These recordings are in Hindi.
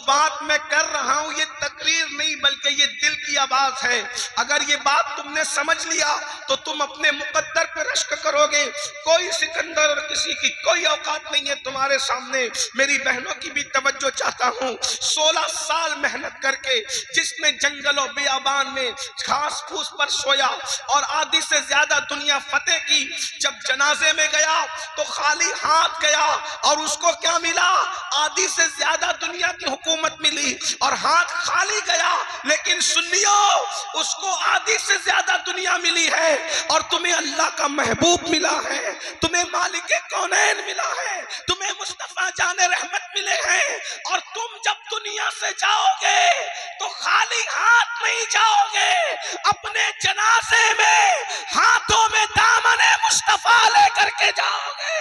बात मैं कर रहा हूं ये तकरीर नहीं बल्कि ये दिल की आवाज है। अगर ये बात तुमने समझ लिया तो तुम अपने मुकद्दर पर रश्क करोगे। कोई सिकंदर और किसी की कोई औकात नहीं है तुम्हारे सामने। मेरी बहनों की भी तवज्जो चाहता हूं। 16 साल मेहनत करके जिसने जंगलों बियाबान में घास फूस पर सोया और आधी से ज्यादा दुनिया फतेह की, जब जनाजे में गया तो खाली हाथ गया और उसको क्या मिला? आधी से ज्यादा दुनिया की हुकूमत मिली और हाथ खाली गया। लेकिन सुनियो, उसको आधी से ज्यादा दुनिया मिली है और तुम्हें अल्लाह का महबूब मिला है, तुम्हें मालिक कौनैन मिला है, तुम्हें मुस्तफा जाने रहमत मिले हैं। और तुम जब दुनिया से जाओगे तो खाली हाथ नहीं जाओगे, अपने जनाजे में हाथों में दामने मुस्तफा लेकर के जाओगे।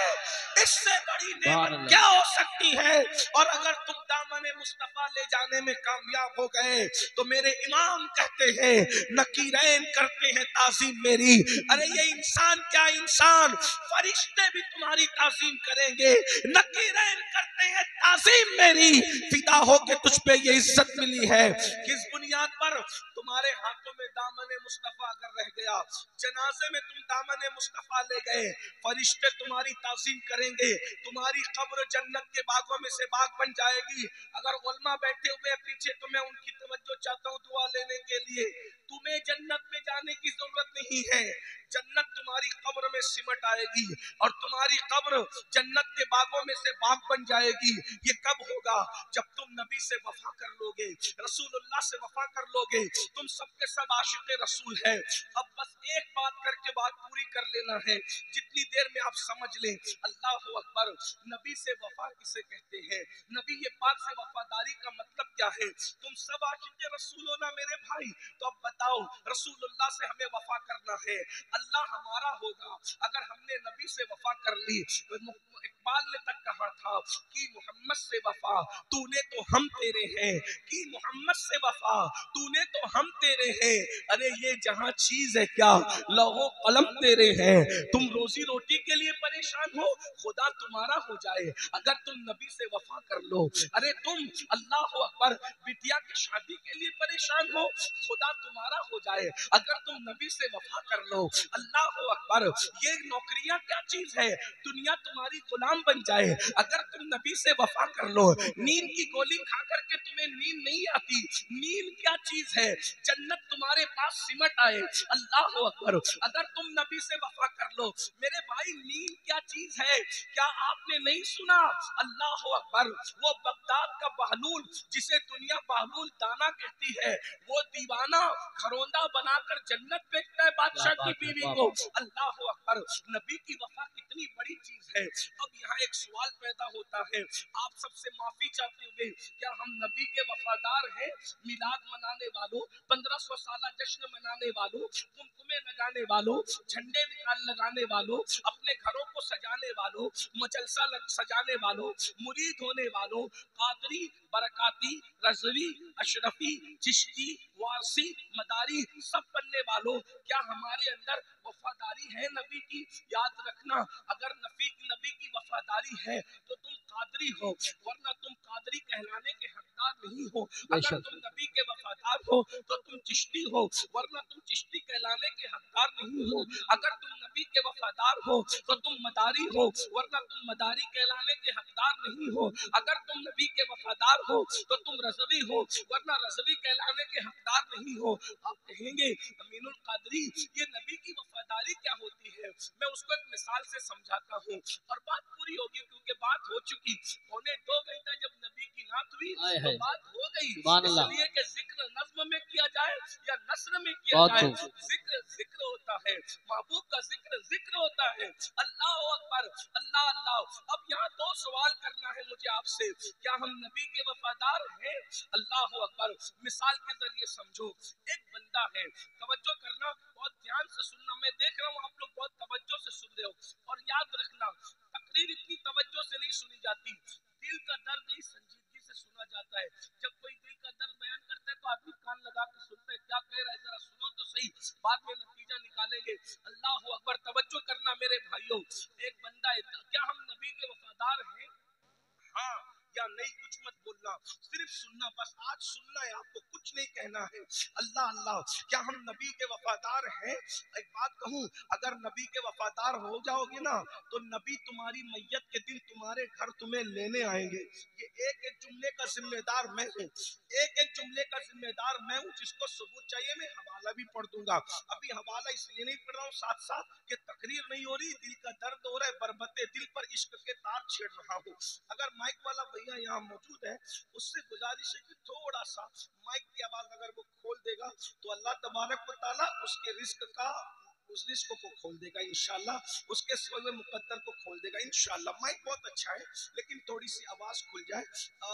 इससे बड़ी नेमत क्या हो सकती है? और अगर तुम दामने मुस्तफा ले जाने में कामयाब हो गए तो मेरे इमाम कहते हैं, नकीरैन करते हैं ताजीम मेरी। अरे ये इंसान क्या इंसान, फरिश्ते भी तुम्हारी ताजीम करेंगे। नकीरैन करते हैं ताजीम मेरी, फिदा हो के तुझ पे ये इज्जत मिली है। किस बुनियाद पर? तुम्हारे हाथों में दामने मुस्तफा अगर रह गया, जनाजे में तुम दामने मुस्तफा ले गए, फरिश्ते तुम्हारी ताजीम करेंगे, तुम्हारी कब्र जन्नत के बागों में से बाग बन जाएगी। अगर उलमा बैठे हुए पीछे तो मैं उनकी तवज्जो चाहता हूँ दुआ लेने के लिए। तुम्हें जन्नत में जाने की जरूरत नहीं है, जन्नत तुम्हारी कब्र में सिमट आएगी और तुम्हारी कब्र जन्नत के बागों में से बाग बन जाएगी। ये कब होगा? जब तुम नबी से वफा कर लोगे, रसूलुल्लाह से वफा कर लोगे। तुम सबके सब आशिक़े रसूल है। अब बस एक बात करके बात पूरी कर लेना है, जितनी देर में आप समझ लें। अल्लाहु अकबर। नबी से वफा किसे कहते हैं? नबी ये पाक से वफादारी का मतलब क्या है? तुम सब आशिक़े रसूल हो ना मेरे भाई, तो अब बताओ, रसूलुल्लाह से हमें वफा करना है, अल्लाह हमारा होगा अगर हमने नबी से वफा कर ली। इकबाल ने तक कहा था कि मोहम्मद से वफा तूने तो हम तेरे हैं, कि मोहम्मद से वफा तूने तो हम तेरे हैं। अरे ये जहां चीज है क्या, लौहो कलम तेरे हैं। तुम रोजी रोटी के लिए परेशान हो, खुदा तुम्हारा हो जाए अगर तुम नबी से वफा कर लो। अरे तुम अल्लाह अकबर बिटिया की शादी के लिए परेशान हो, खुदा तुम्हारा हो जाए अगर तुम नबी से वफा कर लो। अल्लाह अकबर। ये नौकरियां क्या चीज है, दुनिया तुम्हारी गुलाम बन जाए अगर तुम नबी से वफा कर लो। नींद की गोली खा करके तुम्हें नींद नहीं आती, नींद क्या चीज है, जन्नत तुम्हारे पास सिमट आए। अल्लाह अकबर। अगर तुम नबी से वफा कर लो मेरे भाई, नींद क्या चीज है, क्या आपने नहीं सुना? अल्लाह अकबर। वो बगदाद का बहलूल जिसे दुनिया बहलूल दाना कहती है, वो दीवाना घरौंदा बनाकर जन्नत फेंकता है बादशाह की बीवी को। अल्लाह अकबर। नबी की वफा कितनी बड़ी चीज है। अब यहाँ एक सवाल पैदा होता है, आप सबसे माफी चाहते हुए, क्या हम नबी के वफादार हैं? मिलाद मनाने वालों, 1500 साल जश्न मनाने वालों, कुमकुमे लगाने वालों, झंडे लगाने वालों, अपने घरों को सजाने वालों, मजलसा सजाने वालों, मुरीद होने वालों, कादरी, बरकाती, रजवी, अशरफी, चिश्ती, वारसी, मदारी सब बनने वालों, क्या हमारे अंदर वफादारी है नबी की? याद रखना, अगर नबी की वफादारी है तो तुम कादरी हो, वरना तुम कादरी कहलाने के हकदार नहीं हो। अगर तुम नबी के वफादार हो तो तुम चिश्ती हो, वरना तुम चिश्ती कहलाने के हकदार नहीं हो। अगर तुम नबी के वफादार हो तो तुम मदारी हो, वरना तुम मदारी कहलाने के हकदार नहीं हो। अगर तुम नबी के वफादार हो तो तुम रज़वी हो, वरना रज़वी कहलाने के हकदार नहीं हो। आप कहेंगे अमीनुल कादरी ये नबी की वफादारी क्या होती है? मैं उसको एक मिसाल से समझाता हूँ और बात पूरी होगी, क्योंकि बात हो चुकी। 2.25 घंटा जब नबी की नात हुई तो बात हो गई, इसलिए कि जिक्र नज़्म में किया जाए या नस्र में किया जाए, जिक्र जिक्र होता है, महबूब का जिक्र जिक्र होता है। अल्लाह अकबर, अल्लाह अल्लाह। अब यहाँ 2 सवाल करना है मुझे आपसे, क्या हम नबी के वफादार हैं? अल्लाह अकबर। मिसाल के जरिए समझो, एक बंदा है, तवज्जो करना, बहुत ध्यान से सुनना, मैं देख रहा हूँ आप लोग बहुत तवज्जो से सुन रहे हो। और याद रखना, तकरीर इतनी तवज्जो से नहीं सुनी जाती, दिल का दर्द ही संजीदगी से सुना जाता है। जब कोई दिल का दर्द बयान करता है तो आदमी कान लगा के सुनता है, क्या कह रहा है जरा सुनो तो सही, बाद में नतीजा निकालेंगे। अल्लाह अकबर। तवज्जो करना मेरे भाइयों, एक बंदा है, क्या हम नबी के वफादार हैं? हाँ या नहीं, कुछ मत बोलना, सिर्फ सिर्फ सुनना, बस आज सुनना है, आपको कुछ नहीं कहना है। अल्लाह अल्लाह, क्या हम नबी के वफादार हैं? एक बात कहूं, अगर नबी के वफादार हो जाओगे ना, तो नबी तुम्हारी मैयत के दिन तुम्हारे घर तुम्हें लेने आएंगे। ये एक एक जुमले का जिम्मेदार मैं हूँ, एक एक जुमले का जिम्मेदार मैं हूँ। जिसको सबूत चाहिए मैं हवाला भी पढ़ दूंगा। अभी हवाला इसलिए नहीं पढ़ रहा हूँ साथ साथ कि तकरीर नहीं हो रही, दिल का दर्द हो रहा है, बरबते दिल पर इश्क के तार छेड़ रहा हूँ। अगर माइक वाला भैया यहाँ मौजूद है, उससे गुजारिश है कि थोड़ा सा माइक की आवाज अगर वो खोल देगा तो अल्लाह तबारक व तआला उसके रिस्क का, उस रिस्क को खोल देगा इंशाल्लाह, उसके सोए मुकद्दर को खोल देगा इंशाल्लाह। माइक बहुत अच्छा है लेकिन थोड़ी सी आवाज खुल जाए।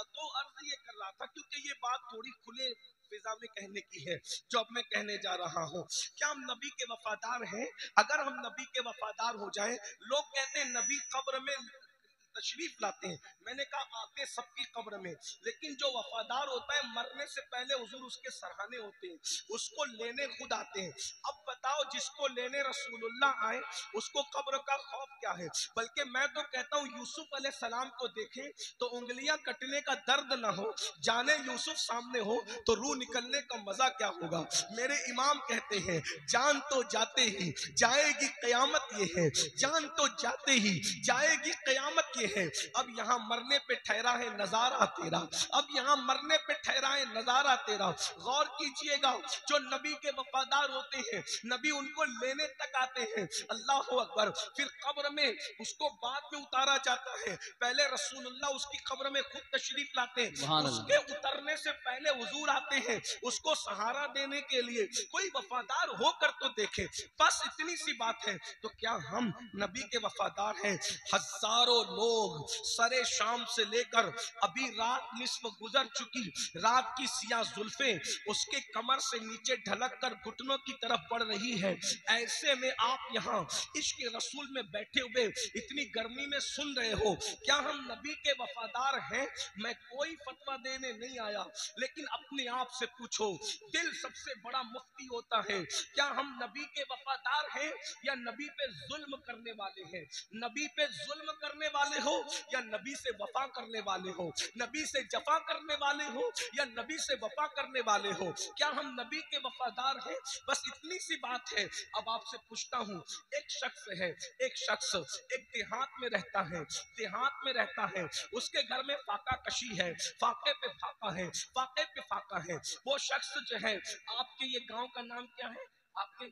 तो अर्ज ये कर रहा था, क्योंकि ये बात थोड़ी खुले फिजा में कहने की है जो अब मैं कहने जा रहा हूँ। क्या हम नबी के वफादार हैं? अगर हम नबी के वफादार हो जाएं, लोग कहते हैं नबी कब्र में तशरीफ लाते हैं। मैंने कहा आते सबकी कब्र में, लेकिन जो वफादार होता है मरने से पहले हुजूर उसके सराहने होते हैं, उसको लेने खुद आते हैं। अब बताओ, जिसको लेने रसूलुल्लाह आए उसको कब्र का खौफ क्या है? बल्कि मैं तो कहता हूँ यूसुफ अलैहिस्सलाम को देखें तो उंगलियां कटने का दर्द ना हो, जाने यूसुफ सामने हो तो रूह निकलने का मजा क्या होगा। मेरे इमाम कहते हैं जान तो जाते ही जाएगी कयामत, ये है जान तो जाते ही जाएगी कयामत, ये है। अब यहाँ मरने पे ठहरा है नजारा तेरा, अब यहाँ मरने पे ठहरा है नजारा तेरा। गौर कीजिएगा, जो नबी के वफादार होते हैं नबी उनको लेने तक आते हैं। अल्लाह अकबर। फिर कब्र में उसको बाद में उतारा जाता है, पहले रसूलुल्लाह उसकी कब्र में खुद तशरीफ लाते हैं। उसके उतरने से पहले हुजूर आते हैं उसको सहारा देने के लिए। कोई वफादार होकर तो देखे, बस इतनी सी बात है। तो क्या हम नबी के वफादार हैं? हजारों लोग सरे शाम से लेकर अभी रात निस्फ गुजर चुकी, रात की सियाह जुल्फें उसके कमर से नीचे ढलक कर घुटनों की तरफ बढ़ रही है। ऐसे में आप यहाँ इश्क रसूल में बैठे हुए इतनी गर्मी में सुन रहे हो। क्या हम नबी के वफादार हैं? मैं कोई फतवा देने नहीं आया, लेकिन अपने आप से पूछो, दिल सबसे बड़ा मुफ्ती होता है। क्या हम नबी के वफादार हैं या नबी पे जुल्म करने वाले हैं? नबी पे जुल्म करने वाले हो या नबी से वफा करने वाले हो? नबी से जफा करने वाले हो या नबी से वफा करने वाले हो? क्या हम नबी के वफादार हैं? बस इतनी सी बात है। अब आपसे पूछता हूँ, एक शख्स है, एक शख्स एक देहात में रहता है, देहात में रहता है, उसके घर में फाका कशी है, फाके पे फाका है, फाके पे फाका है। वो शख्स जो है, आपके ये गांव का नाम क्या है? आपके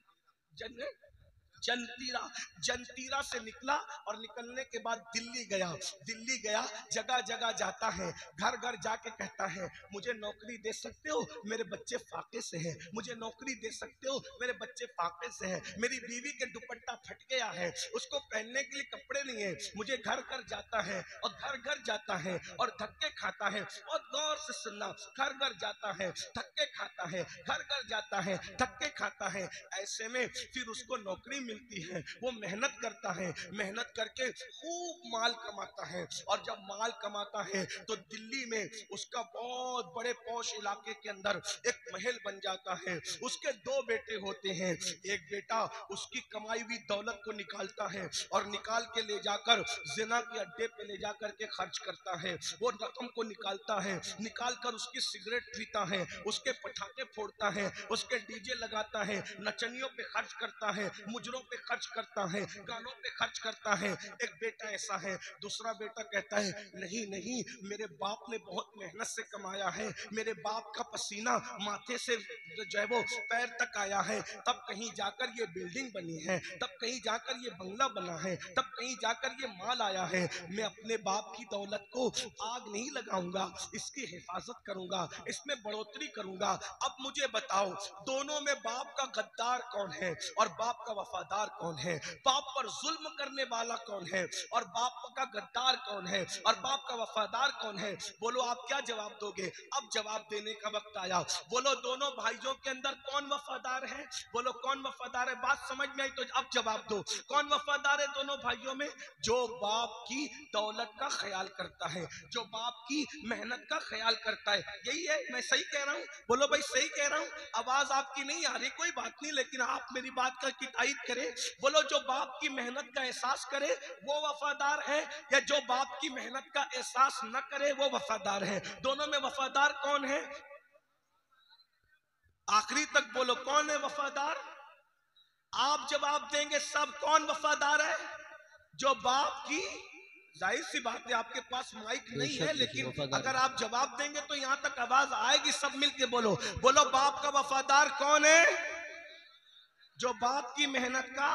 जंतीरा, जंतीरा से निकला और निकलने के बाद दिल्ली गया। दिल्ली गया, जगह जगह जाता है, घर घर जाके कहता है मुझे नौकरी दे सकते हो, मेरे बच्चे फाके से हैं, मुझे नौकरी दे सकते हो, मेरे बच्चे फाके से हैं, मेरी बीवी के दुपट्टा फट गया है, उसको पहनने के लिए कपड़े नहीं है। मुझे घर घर जाता है और घर घर जाता है और धक्के खाता है। और गौर से सुनना, घर घर जाता है, धक्के खाता है, घर घर जाता है, धक्के खाता है। ऐसे में फिर उसको नौकरी मिलती है, वो मेहनत करता है, मेहनत करके खूब माल कमाता है। और जब माल कमाता है तो दिल्ली में उसका बहुत बड़े पौश इलाके के अंदर एक महल बन जाता है। उसके दो बेटे होते हैं, एक बेटा उसकी कमाई हुई दौलत को निकालता है और निकाल के ले जाकर जिना के अड्डे पे ले जाकर के खर्च करता है। वो रकम को निकालता है, निकाल कर उसकी सिगरेट पीता है, उसके पटाखे फोड़ता है, उसके डीजे लगाता है, नचनियों पे खर्च करता है, मुजरों पे खर्च करता है, गानों पे खर्च करता है। एक बेटा ऐसा है। दूसरा बेटा कहता है नहीं नहीं, मेरे बाप ने बहुत मेहनत से कमाया है, मेरे बाप का पसीना माथे से जो है वो पैर तक आया है, तब कहीं जाकर ये बिल्डिंग बनी है, तब कहीं जाकर ये बंगला बना है, तब कहीं जाकर ये माल आया है। मैं अपने बाप की दौलत को आग नहीं लगाऊंगा, इसकी हिफाजत करूंगा, इसमें बढ़ोतरी करूंगा। अब मुझे बताओ, दोनों में बाप का गद्दार कौन है और बाप का वफादार कौन है? बाप पर जुल्म करने वाला कौन है और बाप का गद्दार कौन है और बाप का वफादार कौन है? बोलो आप क्या जवाब दोगे? अब जवाब देने का वक्त आया। बोलो दोनों भाइयों के अंदर कौन वफादार है? बोलो कौन वफादार है? बात समझ में आई तो अब जवाब दो। कौन वफादार है दोनों भाइयों में? जो बाप की दौलत का ख्याल करता है, जो बाप की मेहनत का ख्याल करता है। यही है, मैं सही कह रहा हूँ? बोलो भाई सही कह रहा हूँ? आवाज आपकी नहीं आ रही, कोई बात नहीं, लेकिन आप मेरी बात का की तायीद करें। करे? बोलो जो बाप की मेहनत का एहसास करे वो वफादार है, या जो बाप की मेहनत का एहसास न करे वो वफादार है? दोनों में वफादार कौन है? आखिरी तक बोलो, कौन है वफादार? आप जवाब देंगे सब। कौन वफादार है? जो बाप की, जाहिर सी बात है आपके पास माइक नहीं है, लेकिन अगर आप जवाब देंगे तो यहां तक आवाज आएगी। सब मिलके बोलो, बोलो बाप का वफादार कौन है? जो बाप की मेहनत का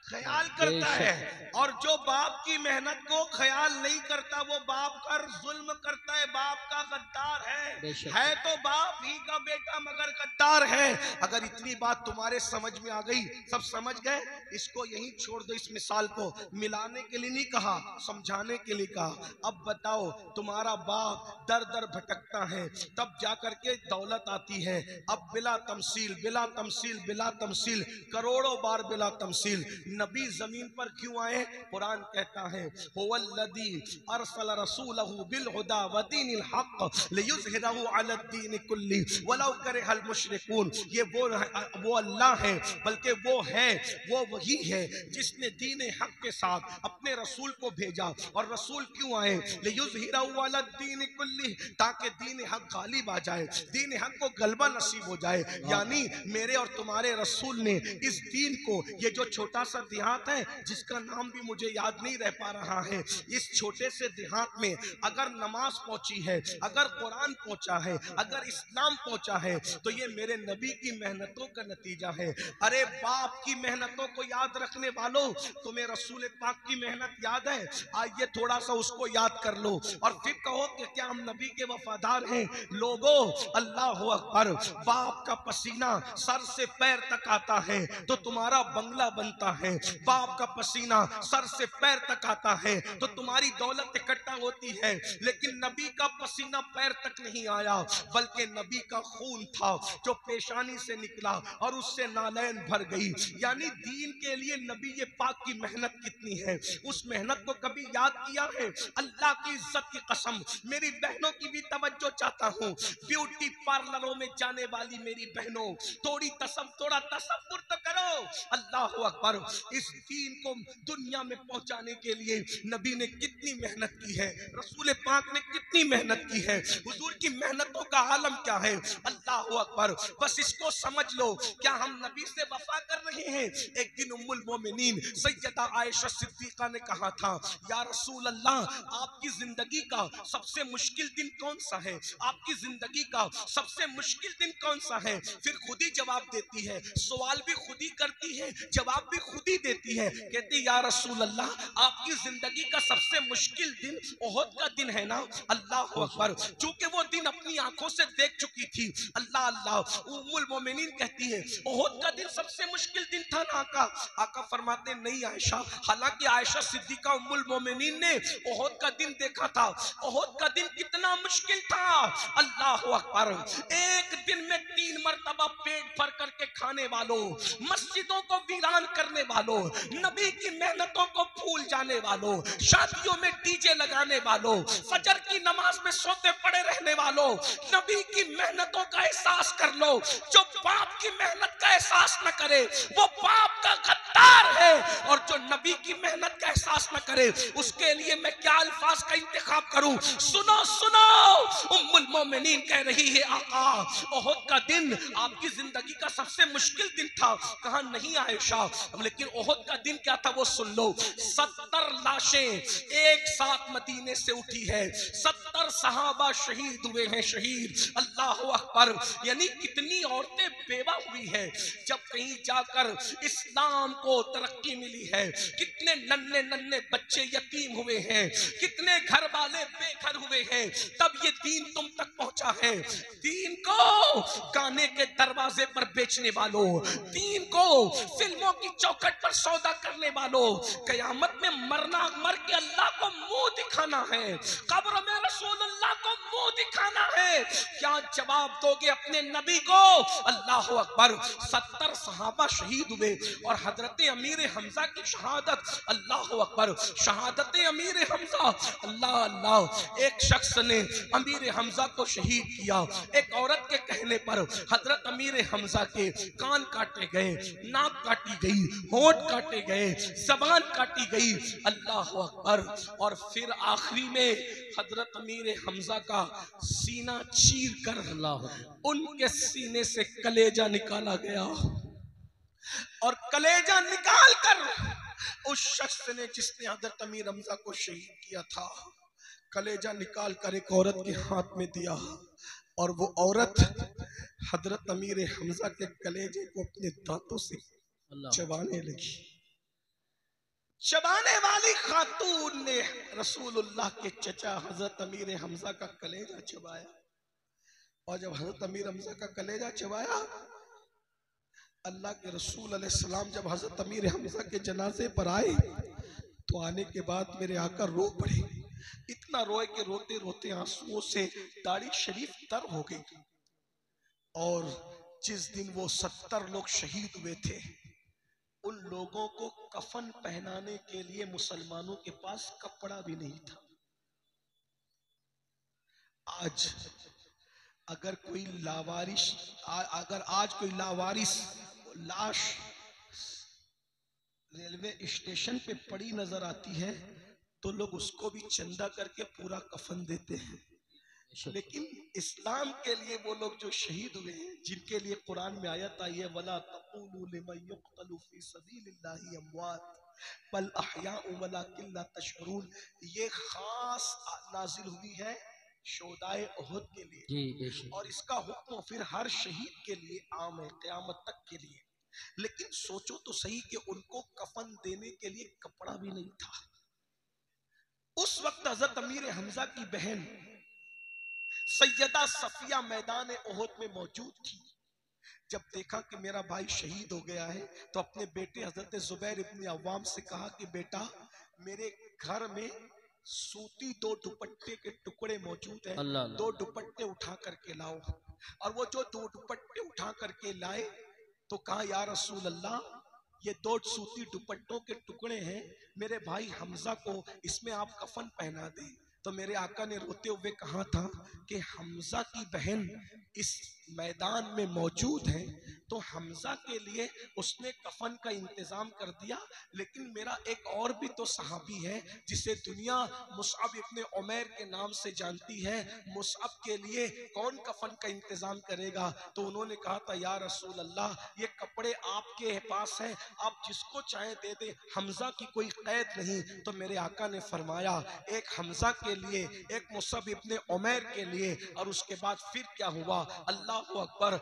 ख्याल करता है, और जो बाप की मेहनत को ख्याल नहीं करता वो बाप पर जुल्म करता है, बाप का गद्दार है तो बाप ही का बेटा मगर गद्दार है। अगर इतनी बात तुम्हारे समझ में आ गई, सब समझ गए, इसको यहीं छोड़ दो। इस मिसाल को मिलाने के लिए नहीं कहा, समझाने के लिए कहा। अब बताओ, तुम्हारा बाप दर दर भटकता है, तब जाकर के दौलत आती है। अब बिला तमसील, बिला तमसील, बिला तमसील, करोड़ों बार बिला तमसील नबी जमीन पर क्यों आए? कुरान कहता है हुवल्लज़ी अरसल रसूलहु बिल हुदा व दीनिल हक़ लियुज़हिरहु अला दीन कुल्ली वलौ करहल मुशरिकून। ये वो अल्लाह है, बल्कि वो है, वो वही है जिसने दीन हक़ के साथ अपने रसूल को भेजा। और रसूल क्यों आए? लियुज़हिरहु अला दीन कुल्ली, ताकि दीन हक़ गालिब आ जाए, दीन हक़ को गलबा नसीब हो जाए। यानी मेरे और तुम्हारे रसूल ने इस दीन को, ये जो छोटा सा देहात है जिसका नाम भी मुझे याद नहीं रह पा रहा है, इस छोटे से देहात में अगर नमाज पहुंची है, अगर कुरान पहुंचा है, अगर इस्लाम पहुंचा है, तो ये मेरे नबी की मेहनतों का नतीजा है। अरे बाप की मेहनतों को याद रखने वालों, तुम्हें रसूल पाक की मेहनत याद है? आइए थोड़ा सा उसको याद कर लो और फिर कहो कि क्या हम नबी के वफादार हैं। लोगों, अल्लाह अकबर, बाप का पसीना सर से पैर तक आता है तो तुम्हारा बंगला बनता है। बाप का पसीना सर से पैर तक आता है तो तुम्हारी दौलत इकट्ठा होती है। लेकिन नबी का पसीना पैर तक नहीं आया, बल्कि नबी का खून था जो पेशानी से निकला और उससे नालैन भर गई। यानी दीन के लिए नबी ये पाक की मेहनत कितनी है, उस मेहनत को कभी याद किया है? अल्लाह की इज्जत की कसम, मेरी बहनों की भी तवज्जो चाहता हूँ। ब्यूटी पार्लरों में जाने वाली मेरी बहनों, थोड़ा तसव्वुर तो करो। अल्लाह अकबर, इस दीन को दुनिया में पहुंचाने के लिए नबी ने कितनी मेहनत की है, रसूल पाक ने कितनी मेहनत की है। हुजूर की मेहनतों का आलम क्या है? अल्लाह अकबर। बस इसको समझ लो, क्या हम नबी से वफा कर रहे हैं? एक दिन उम्मुल मोमिनीन सैयदा आयशा सिद्दीका ने कहा था, या रसूल अल्लाह, आपकी जिंदगी का सबसे मुश्किल दिन कौन सा है? आपकी जिंदगी का सबसे मुश्किल दिन कौन सा है? फिर खुद ही जवाब देती है, सवाल भी खुद ही करती है, जवाब भी खुद ही देती है। कहती, या रसूल अल्लाह, आपकी जिंदगी का सबसे मुश्किल दिन ओहद का दिन है ना? अल्लाह अकबर। चूंकि वो दिन अपनी आंखों से देख चुकी थी। अल्लाह अल्लाह। उम्मुल मोमिनीन कहती है, ओहद का दिन सबसे मुश्किल दिन था ना आका? आका फरमाते, नहीं आयशा, हालांकि आयशा सिद्दीका उम्मुल मोमिनीन ने ओहद का दिन देखा था। ओहद का दिन कितना मुश्किल था, अल्लाह अकबर। एक दिन में 3 मरतबा पेट भर करके खाने वालों, मस्जिदों को वीरान करने वालों, नबी की मेहनतों को भूल जाने वालों, शादियों में डीजे लगाने वालों, फजर की नमाज में सोते पड़े रहने वालों, नबी की मेहनतों का एहसास कर लो। जो बाप की मेहनत का एहसास न करे वो बाप का गद्दार है, और जो नबी की मेहनत का एहसास न करे उसके लिए मैं क्या अल्फाज का इंतखाब करूं? सुनो सुनो, उम्मुल मोमिनीन कह रही है, आका ओहद का दिन आपकी जिंदगी का सबसे मुश्किल दिन था। कहा, नहीं आयशा, लेकिन ओहद का दिन क्या था वो सुन लो। 70 लाशें एक साथ मदीने से उठी है, 70 सहाबा शहीद हुए हैं, शहीद। अल्लाह अकबर। यानी कितनी औरतें बेवा हुई है जब कहीं जाकर इस्लाम को तरक्की मिली है, कितने नन्हे नन्हे बच्चे यतीम हुए हैं, कितने घर वाले बेघर हुए हैं, तब ये दीन तुम तक पहुंचा है। दीन को गाने के दरवाजे पर बेचने वालों, दीन को फिल्मों की चौखट पर सौदा करने वालों, कयामत में मरना, मर के अल्लाह को मुंह दिखाना है, कब्र में रसूलुल्लाह को मुंह दिखाना है। क्या जवाब दोगे अपने नबी को? अल्लाह अकबर। 70 सहाबा शहीद हुए और हजरत अमीर हमजा की शहादत, अल्लाह अकबर, शहादत अमीर हमजा, अल्लाह अल्लाह। एक शख्स ने अमीर हमजा को शहीद किया। एक औरत के कहने कहने पर हजरत अमीर हमजा के कान काटे गए, नाक काटी गई, होंठ काटे गए, जबान काटी गई। अल्लाह अकबर। और फिर आखिरी में हजरत अमीर हमजा का सीना चीर कर उनके सीने से कलेजा निकाला गया। और कलेजा निकाल कर उस शख्स ने जिसने हजरत अमीर हमजा को शहीद किया था, कलेजा निकाल कर एक औरत के हाथ में दिया। और वो औरत हजरत अमीर हमजा के कलेजे को अपने दांतों से चबाने लगी। चबाने वाली खातून ने रसूलुल्लाह के चचा हजरत अमीर हमजा का कलेजा चबाया। और जब हजरत अमीर हमजा का कलेजा चबाया, अल्लाह के रसूल अलैहिस्सलाम जब हजरत अमीर हमजा के जनाजे पर आए तो आने के बाद मेरे आका रो पड़े। इतना रोए कि रोते रोते आंसुओं से दाढ़ी शरीफ तर हो गई। और जिस दिन वो 70 लोग शहीद हुए थे, उन लोगों को कफन पहनाने के लिए मुसलमानों के पास कपड़ा भी नहीं था। आज अगर कोई लावारिस अगर आज कोई लावारिस लाश रेलवे स्टेशन पे पड़ी नजर आती है तो लोग उसको भी चंदा करके पूरा कफन देते हैं। लेकिन इस्लाम के लिए वो लोग जो शहीद हुए हैं, जिनके लिए कुरान में आयत आई है, वला तक़ूलू लिमन युक़तलू फ़ी सबीलिल्लाहि अमवात बल अहयाउ वलाकिन ला तशऊरून, ये खास नाजिल हुई है शोदाए उहुद के लिए। और इसका हुक्म फिर हर शहीद के लिए आम है क़यामत तक के लिए। लेकिन सोचो तो सही कि उनको कफन देने के लिए कपड़ा भी नहीं था। उस वक्त हजरत अमीर हमजा की बहन सैयदा सफिया मैदान उहुद में मौजूद थी। जब देखा कि मेरा भाई शहीद हो गया है तो अपने बेटे हजरत जुबैर इब्न अव्वाम से कहा कि बेटा, मेरे घर में सूती 2 दुपट्टे के टुकड़े मौजूद हैं, 2 दुपट्टे उठा करके लाओ। और वो जो 2 दुपट्टे उठा करके लाए तो कहा, या रसूल अल्लाह, ये 2 सूती दुपट्टों के टुकड़े हैं, मेरे भाई हमजा को इसमें आप कफन पहना दें। तो मेरे आका ने रोते हुए कहा था कि हमजा की बहन इस मैदान में मौजूद है तो हमजा के लिए उसने कफन का इंतजाम कर दिया। लेकिन मेरा एक और भी तो सहाबी है जिसे दुनिया मुसअब इब्न उमैर के नाम से जानती है, मुसअब के लिए कौन कफन का इंतजाम करेगा? तो उन्होंने कहा था, या रसूल अल्लाह, ये कपड़े आपके पास हैं, आप जिसको चाहे दे दे, हमजा की कोई कैद नहीं। तो मेरे आका ने फरमाया, एक हमजा के लिए, एक मुसअब इब्न उमैर के लिए। और उसके बाद फिर क्या हुआ, अल्लाह अकबर,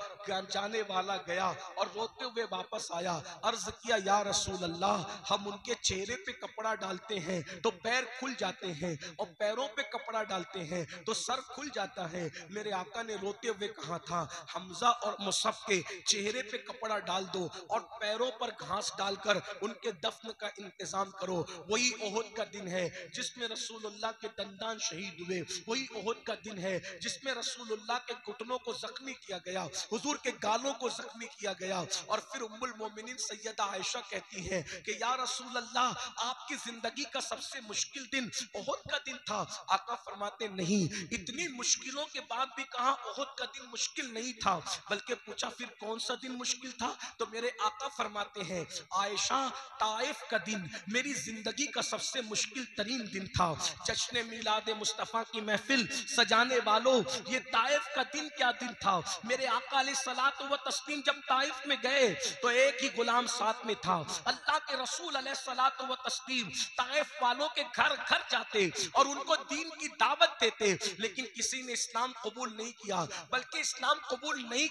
जाने वाला गया और रोते हुए वापस आया। अर्ज किया, या रसूल अल्लाह, हम उनके चेहरे पे कपड़ा डालते हैं तो पैर खुल जाते हैं और पैरों पे कपड़ा डालते हैं तो सर खुल जाता है। मेरे आका ने रोते हुए कहा था, हमजा और मुसअब के चेहरे पे कपड़ा डाल दो और पैरों पर घास डालकर उनके दफन का इंतजाम करो। वही उहुद का दिन है जिसमें रसूलुल्लाह के दंदान शहीद हुए। वही उहुद का दिन है जिसमें रसूलुल्लाह के घुटनों को जख्मी किया गया, हुजूर के गालों को जख्मी किया गया। और फिर उम्मुल मोमिनीन सैयदा आयशा कहती है कि या रसूल अल्लाह, आपकी जिंदगी का सबसे मुश्किल दिन उहुद का दिन था। आका फरमाते, नहीं, इतनी मुश्किलों के बाद भी कहा उहुद का दिन मुश्किल नहीं था, बल्कि पूछा फिर कौन सा दिन मुश्किल था? तो मेरे आका फरमाते हैं, आयशा, ताइफ का दिन मेरी जिंदगी का सबसे मुश्किल तरीन दिन था। जश्न मिलाद मुस्तफा की महफिल सजाने वालों, ये ताइफ का दिन क्या दिन था? मेरे आका अलैहिस्सलातु व तस्लीम जब ताइफ में गए तो एक ही गुलाम साथ में था। अल्लाह के रसूल अलैहिस्सलातु व तस्लीम ताइफ वालों के घर घर जाते और उनको दीन की दावत देते, लेकिन किसी ने इस्लाम कबूल नहीं किया। बल्कि इस्लाम कबूल नहीं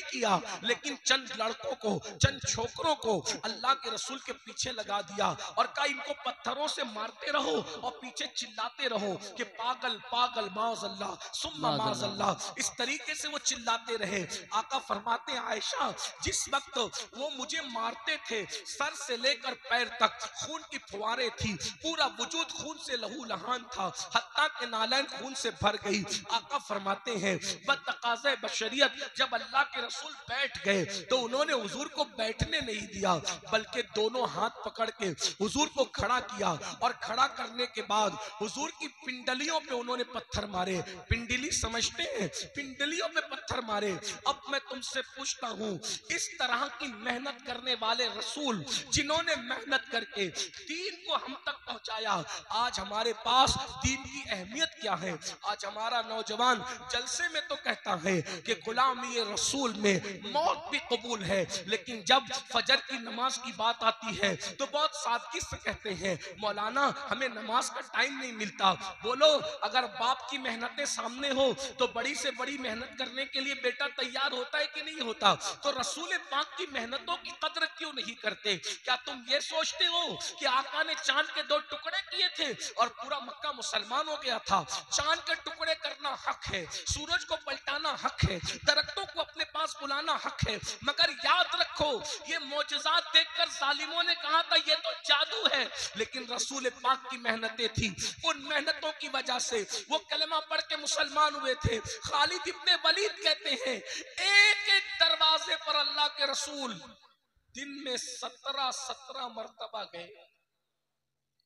किया, लेकिन चंद लड़कों को, चंद छोकरों को अल्लाह के रसूल के पीछे लगा दिया और कहा, इनको पत्थरों से मारते रहो और पीछे चिल्लाते रहो कि पागल पागल माज़अल्लाह सुम्मा माज़अल्लाह। इस तरीके से वो चिल्लाते रहे। आका फरमाते हैं, आयशा आयशा जिस वक्त वो मुझे मारते थे, सर से लेकर पैर तक खून की फुहारें थी, पूरा वजूद खून से लहू लहान था, हत्ता के नालैन खून से भर गई। आका फरमाते हैं बतकाज़े बशरियत जब अल्लाह के रसूल बैठ गए तो उन्होंने हुजूर को बैठने नहीं दिया, बल्कि दोनों हाथ पकड़ के हुजूर को खड़ा किया और खड़ा करने के बाद हुजूर की पिंडलियों पे उन्होंने पत्थर मारे। पिंडली समझते हैं, पिंडलियों पे पत्थर मारे। अब मैं तुमसे पूछता हूं, इस तरह की मेहनत करने वाले रसूल जिन्होंने मेहनत करके दीन को हम तक पहुंचाया, आज हमारे पास दीन की अहमियत क्या है? आज हमारा नौजवान जलसे में तो कहता है कि गुलामी रसूल में मौत भी कबूल है, लेकिन जब फजर की नमाज की बात आती है तो बहुत सादगी से कहते हैं मौलाना हमें नमाज का टाइम नहीं मिलता। बोलो, अगर बाप की मेहनतें सामने हो तो बड़ी से बड़ी मेहनत करने के लिए बेटा तैयार होता है कि नहीं होता? तो रसूल पाक की मेहनतों की कद्र क्यों नहीं करते? क्या तुम ये सोचते हो कि आका ने चांद के 2 टुकड़े किए थे और पूरा मक्का मुसलमान हो गया था? चांद के टुकड़े करना हक है, सूरज को पलटाना हक है, दरख्तों को अपने पास बुलाना हक है, मगर याद रखो ये मोजज़ात देखकर जालिमों ने कहा था ये तो जादू है, लेकिन रसूल पाक की मेहनतें थी। उन मेहनतों की वजह से वो कलमा पढ़ के मुसलमान हुए थे। खालिद इब्ने वलीद कहते हैं एक एक दरवाजे पर अल्लाह के रसूल दिन में 17 मरतबा गए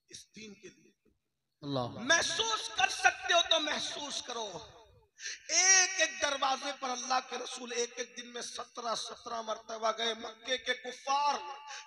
इस दीन के लिए। अल्लाह, महसूस कर सकते हो तो महसूस करो, एक एक दरवाजे पर अल्लाह के रसूल एक एक दिन में 17 मरतबा गए। मक्के के कुफार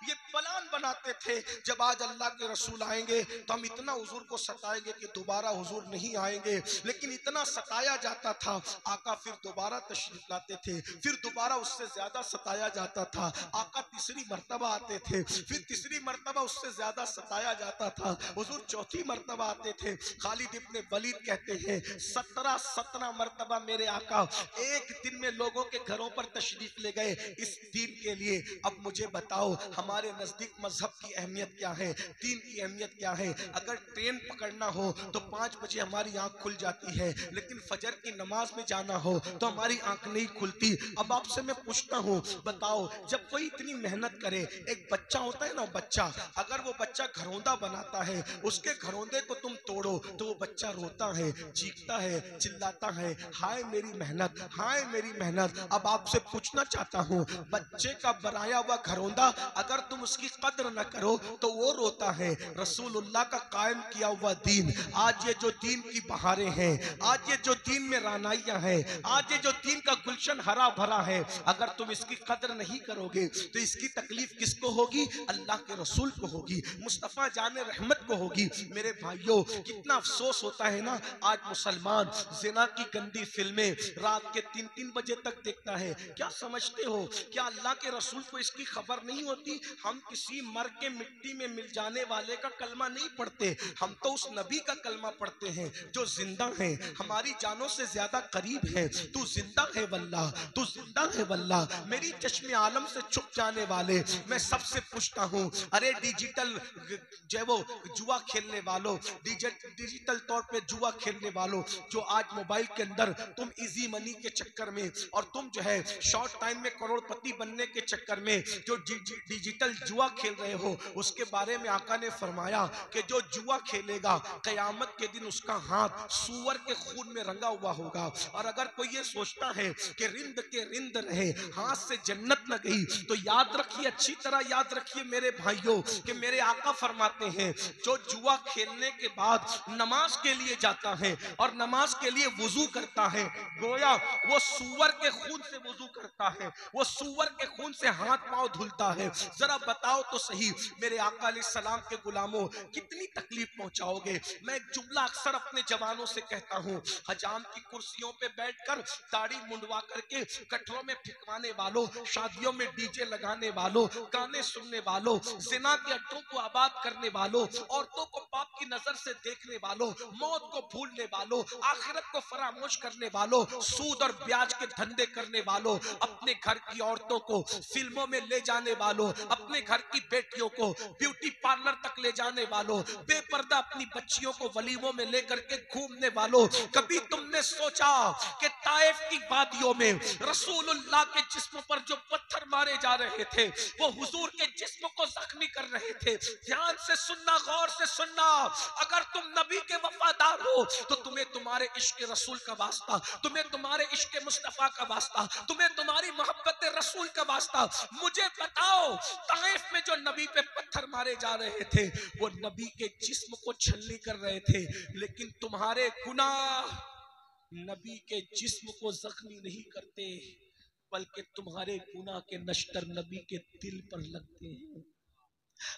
ये प्लान बनाते थे जब आज अल्लाह के रसूल आएंगे तो हम इतना हुजूर को सताएंगे कि दोबारा हुजूर नहीं आएंगे, लेकिन इतना सताया जाता था आका फिर दोबारा तशरीफ लाते थे, फिर दोबारा उससे ज्यादा सताया जाता था। आका तीसरी मरतबा आते थे, फिर तीसरी मरतबा उससे ज्यादा सताया जाता था, हुजूर चौथी मरतबा आते थे। खालिद इब्ने वलीद कहते हैं 17 मरतबा मेरे आका एक दिन में लोगों के घरों पर तशरीफ ले गए इस दीन के लिए। अब मुझे बताओ हमारे नजदीक मजहब की अहमियत क्या है, दीन की अहमियत क्या है? अगर ट्रेन पकड़ना हो तो 5 बजे हमारी आंख खुल जाती है, लेकिन फजर की नमाज में जाना हो तो हमारी आंख नहीं खुलती। अब आपसे मैं पूछता हूँ, बताओ जब कोई इतनी मेहनत करे, एक बच्चा होता है ना, बच्चा अगर वो बच्चा घरौंदा बनाता है, उसके घरौंदे को तुम तोड़ो तो वो बच्चा रोता है, चीखता है, चिल्लाता है, हाय मेरी मेहनत, हाय मेरी मेहनत। अब आपसे पूछना चाहता हूँ, बच्चे का बनाया हुआ घरौंदा अगर तुम उसकी कद्र न करो तो वो रोता है। रसूलुल्लाह का कायम किया हुआ दीन, आज ये जो दीन की बहारें हैं, आज ये जो दीन में रानाइयां हैं, आज ये जो दीन का गुलशन हरा भरा है, अगर तुम इसकी कद्र नहीं करोगे तो इसकी तकलीफ किसको होगी? अल्लाह के रसूल को होगी, मुस्तफा जाने रहमत को होगी। मेरे भाइयों, कितना अफसोस होता है ना, आज मुसलमान जिना की गंदी फिल्में रात के 3-3 बजे तक देखता है। क्या समझते हो, क्या अल्लाह के रसूल को इसकी खबर नहीं होती? हम किसी मर के मिट्टी में मिल जाने वाले का कलमा नहीं पढ़ते, हम तो उस नबी का कलमा पढ़ते हैं जो जिंदा है, हमारी जानों से ज्यादा करीब है। तू जिंदा है वल्लाह, तू जिंदा है वल्लाह। मेरी चश्मे आलम से छुप जाने वाले, मैं सबसे पूछता हूँ, अरे डिजिटल जो वो जुआ खेलने वालों, डिजिटल तौर पे जुआ खेलने वालों, जो आज मोबाइल के अंदर तुम इजी मनी के चक्कर में और तुम जो है शॉर्ट टाइम में करोड़पति बनने के चक्कर में जो डिजिटल जुआ खेल रहे हो, उसके बारे में आका ने फरमाया कि जो जुआ खेलेगा कयामत के दिन उसका हाथ सूअर के खून में रंगा हुआ होगा। और अगर कोई ये सोचता है कि रिंद के रिंद रहे, हाथ से जन्नत न गई, तो याद रखिए, अच्छी तरह याद रखिए मेरे भाइयों, कि मेरे आका फरमाते हैं जो जुआ खेलने के बाद नमाज के लिए जाता है और नमाज के लिए वुजू करता है, गोया वो सूअर के खून से वुजू करता है, वो सूअर के खून से हाथ पांव धुलता है। जरा बताओ तो सही मेरे आका अलैहिस्सलाम के गुलामों, कितनी तकलीफ पहुंचाओगे? मैं एक जुमला अक्सर अपने जवानों से कहता हूँ, हजाम की कुर्सियों पे बैठकर दाढ़ी मुंडवा करके कटरों में फिकवाने वालों, शादियों में डीजे लगाने वालों, गाने सुनने वालों, जिना के अड्डों को आबाद करने वालों, औरतों को पाप की नजर से देखने वालों, मौत को भूलने वालों, आखिरत को फरामोश करने वालों, सूद सूद और ब्याज के धंधे करने वालों, अपने घर की औरतों को फिल्मों में ले जाने वालों, अपने घर की बेटियों को ब्यूटी पार्लर तक ले जाने वालों, बेपर्दा अपनी बच्चियों को वलीमों में लेकर के घूमने वालों, कभी तुमने सोचा कि ताइफ की वादियों में रसूलुल्लाह के जिस्म पर जो पत्थर मारे जा रहे थे वो हुजूर के जिस्म को जख्मी कर रहे थे? ध्यान से सुनना, गौर से सुनना, अगर तुम नबी के वफादार हो तो तुम्हें तुम्हारे इश्क रसूल का वास्ता, तुम्हें तुम्हारे इश्क मुस्तफा का वास्ता, तुम्हें तुम्हारी मोहब्बत रसूल का वास्ता, मुझे बताओ ताइफ में जो नबी पे पत्थर मारे जा रहे थे वो नबी के जिस्म को छलनी कर रहे थे, लेकिन तुम्हारे गुनाह नबी के जिस्म को जख्मी नहीं करते, बल्कि तुम्हारे गुनाह के नश्तर नबी के दिल पर लगते हैं,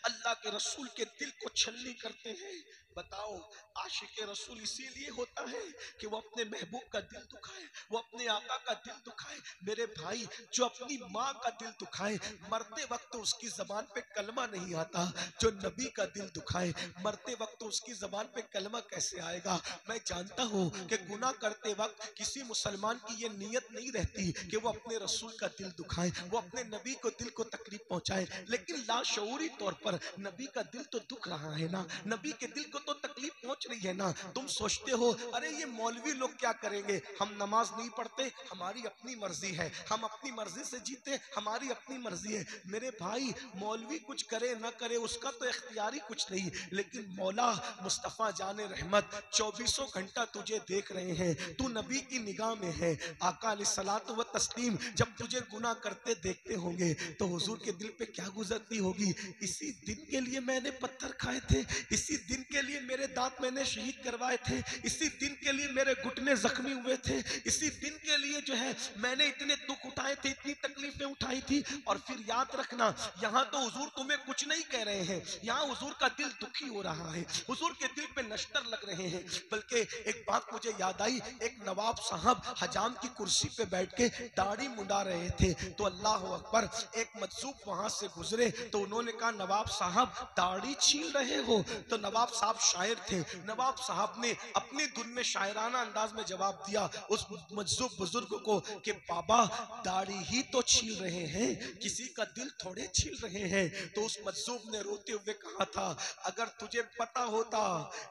अल्लाह के रसूल के दिल को छलनी करते हैं। बताओ, आशिक रसूल इसीलिए होता है कि वो अपने महबूब का दिल दुखाए, वो अपने आका का दिल दुखाए। मेरे भाई, जो अपनी माँ का दिल दुखाए, मरते वक्त उसकी जबान पे कलमा नहीं आता, जो नबी का दिल दुखाए, मरते वक्त उसकी जबान पे कलमा कैसे आएगा? मैं जानता हूँ कि गुनाह करते वक्त किसी मुसलमान की ये नीयत नहीं रहती कि वो अपने रसूल का दिल दुखाए, वो अपने नबी को दिल को तकलीफ पहुंचाए, लेकिन लाशऊरी तौर पर नबी का दिल तो दुख रहा है ना, नबी के दिल को तो तकलीफ पहुंच रही है ना। तुम सोचते हो अरे ये मौलवी लोग क्या करेंगे, हम नमाज नहीं पढ़ते, हमारी अपनी मर्जी है, हम अपनी मर्जी से जीते, हमारी अपनी मर्जी है। मेरे भाई, मौलवी कुछ करे ना करे उसका तो इख्तियारी कुछ नहीं, लेकिन मौला मुस्तफा जाने रहमत 24 घंटा तुझे देख रहे हैं, तू नबी की निगाह में है। आका अलैहिस्सलात व तस्लीम जब तुझे गुनाह करते देखते होंगे तो हुजूर के दिल पे क्या गुजरती होगी? इसी दिन के लिए मैंने पत्थर खाए थे, इसी दिन के लिए मेरे दांत मैंने शहीद करवाए थे, इसी दिन के लिए मेरे घुटने जख्मी हुए थे, इसी दिन के लिए जो है मैंने इतने दुख उठाए थे, इतनी तकलीफें उठाई थी। और फिर याद रखना, यहाँ तो हुजूर तुम्हें कुछ नहीं कह रहे हैं, यहाँ हुजूर का दिल दुखी हो रहा है, हुजूर के दिल पे नश्तर लग रहे हैं। बल्कि एक बात मुझे याद आई, एक नवाब साहब हजाम की कुर्सी पे बैठ के दाढ़ी मुंडा रहे थे, तो अल्लाह अकबर, एक मजसूब वहां से गुजरे तो उन्होंने कहा, नवाब साहब दाढ़ी छील रहे हो? तो नवाब साहब शायर थे, नवाब साहब ने अपनी धुन में शायराना अंदाज में जवाब दिया उस मजसूब बुजुर्ग को कि बाबा दाढ़ी ही तो छील रहे हैं, किसी का दिल थोड़े छील रहे हैं। तो उस मजसूब ने रोते हुए कहा था, अगर तुझे पता होता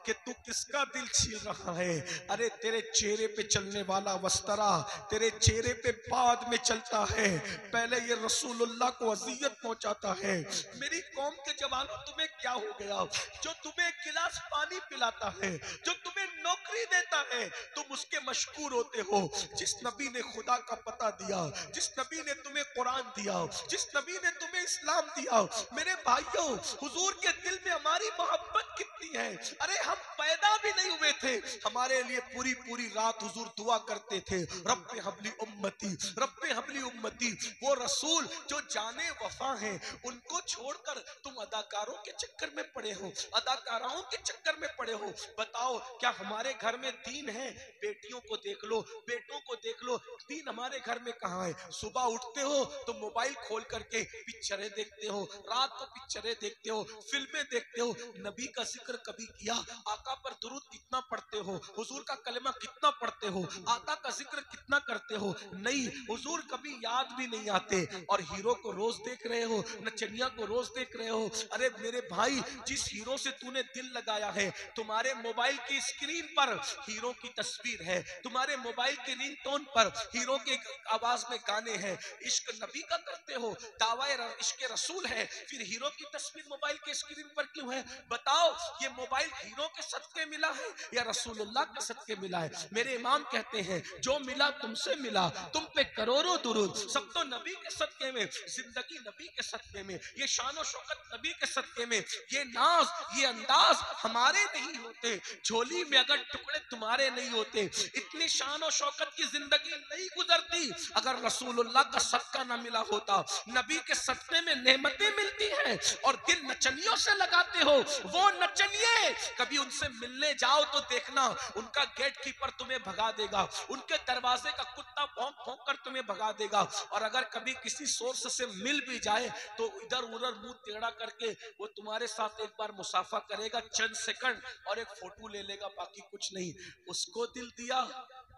कि तू किसका दिल छील रहा है, अरे तेरे चेहरे पे चलने वाला वस्तरा तेरे चेहरे पे बाद में चलता है, पहले ये रसूलुल्लाह को अजियत पहुंचाता है। मेरी कौम के जवानों, तुम्हें क्या हो गया? जो तुम्हें एक गिलास पानी पिलाता है, जो तुम्हें नौकरी देता है, तुम उसके मशकूर होते हो। जिस नबी ने खुदा का पता दिया, जिस नबी ने तुम्हें कुरान दिया, जिस नबी ने तुम्हें इस्लाम दिया, मेरे भाइयों, हुजूर के दिल में हमारी मोहब्बत कितनी है। अरे हम पैदा भी नहीं हुए थे, हमारे लिए पूरी पूरी रात हुजूर दुआ करते थे, रब्बे हबली उम्मती, रब्बे हबली उम्मती। वो रसूल जो जाने वफा हैं, उनको छोड़कर तुम अदाकारों के चक्कर में पड़े हो, अदाकाराओं के चक्कर में पड़े हो। बताओ, क्या हमारे घर में दीन है? बेटियों को देख लो, बेटों को देख लो, दीन हमारे घर में कहाँ है? सुबह उठते हो तो मोबाइल खोल करके पिक्चरें देखते हो, रात को पिक्चरें देखते हो, फिल्में देखते हो। नबी का जिक्र कभी किया? आका पर दुरूद कितना पढ़ते हो? हुजूर का कलमा कितना पढ़ते हो? आका का जिक्र कितना करते हो? नहीं, हुजूर कभी याद भी नहीं आते। और हीरो को रोज देख रहे हो, नचनिया को रोज देख रहे हो। अरे मेरे भाई, जिस हीरो से तूने दिल लगाया है, तुम्हारे मोबाइल की स्क्रीन पर हीरो की तस्वीर है, तुम्हारे मोबाइल के रिंगटोन पर हीरो के आवाज में गाने हैं। इश्क नबी का करते हो, दावा इश्क रसूल है, फिर हीरो की तस्वीर मोबाइल के स्क्रीन पर क्यों है? बताओ, ये मोबाइल हीरो के सदके मिला है या रसूलुल्लाह के सदके मिला है? मेरे इमाम कहते हैं, जो मिला तुमसे मिला, तुम पे करोड़ों दुरूद, सब तो नबी के सदके में, जिंदगी नबी के सदके में, ये शान शौकत नबी के सदके में, ये नाज, ये अंदाज हमारे नहीं होते, झोली में अगर टुकड़े तुम्हारे नहीं होते, इतनी शान और शौकत की जिंदगी नहीं गुजरती अगर रसूलुल्लाह का सदका ना मिला होता। नबी के सदके में नेमतें मिलती हैं और दिल नचनियों से लगाते हो। वो नचनिए, कभी उनसे मिलने जाओ तो देखना, उनका गेट कीपर तुम्हें भगा देगा, उनके दरवाजे का कुत्ता भौंक भौंक कर तुम्हें भगा देगा। और अगर कभी किसी सोर्स से मिल भी जाए तो इधर उधर मुंह टेढ़ा करके वो तुम्हारे साथ एक बार मुसाफा करेगा चंद सेकंड और एक फोटो ले लेगा, बाकी कुछ नहीं। उसको दिल दिया